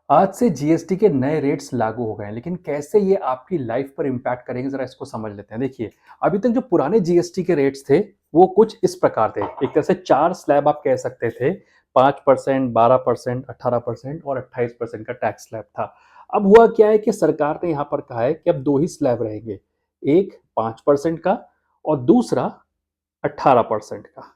आज से जीएसटी के नए रेट्स लागू हो गए हैं, लेकिन कैसे ये आपकी लाइफ पर इम्पैक्ट करेंगे ज़रा इसको समझ लेते हैं। देखिए, अभी तक जो पुराने जीएसटी के रेट्स थे, वो कुछ इस प्रकार थे। एक तरह से 4 स्लैब आप कह सकते थे, 5%, 12%, 18% और 28% का टैक्स स्लैब था। अब हुआ क्या है कि सरकार ने यहाँ पर कहा है कि अब 2 ही स्लैब रहेंगे, एक 5% का और दूसरा 18% का।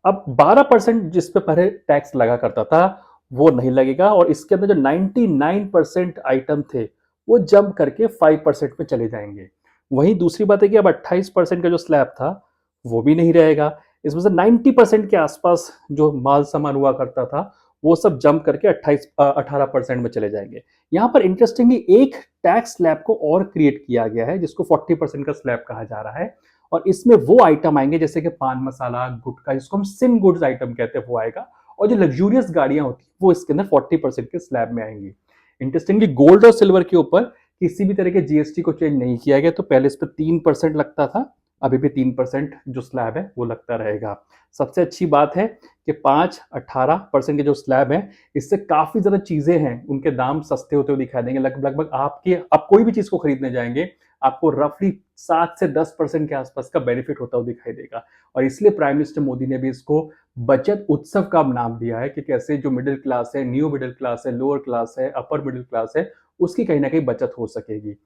अब 12% जिस पे पहले टैक्स लगा करता था, वो नहीं लगेगा और इसके अंदर जो 99% आइटम थे, वो जंप करके 5% में चले जाएँगे। वहीं दूसरी बात है कि अब 28% का जो स्लैब था, वो भी नहीं रहेगा। इसमें से 90% के आसपास जो माल-सामान हुआ करता था, वो सब जंप करके 18% में चले जाएँगे। यहाँ पर इंटरेस्टिंगली एक टैक्स स्लैब को और क्रिएट किया गया है, जिसको 40% का स्लैब कहा जा रहा है। और इसमें वो आइटम आएँगे जैसे कि पान मसाला, गुटखा जिसको हम सिन गुड्स आइटम कहते हैं वो आएगा और जो लग्ज़ूरियस गाड़ियाँ होती हैं वो इसके अंदर 40% के स्लैब में आएँगी। इंटरेस्टिंगली गोल्ड और सिल्वर के ऊपर किसी भी तरह के जीएसटी को चेंज नहीं किया गया तो पहले इस पे 3% लगता था, अभी भी 3% जो स्लैब है वो लगता रहेगा। सबसे अच्छी बात है कि 5-18% के जो स्लैब हैं, इससे काफ़ी ज़्यादा चीज़ें हैं, उनके दाम सस्ते होते हुए दिखाई देंगे। लगभग आपके आप कोई भी चीज़ को खरीदने जाएँगे, आपको रफली 7 से 10% के आसपास का बेनिफिट होता हुआ दिखाई देगा और इसलिए प्राइम मिनिस्टर मोदी ने भी इसको बचत उत्सव का नाम दिया है कि कैसे जो मिडिल क्लास है, न्यू मिडिल क्लास है, लोअर क्लास है, अपर मिडिल क्लास है, उसकी कहीं न कहीं बचत हो सकेगी।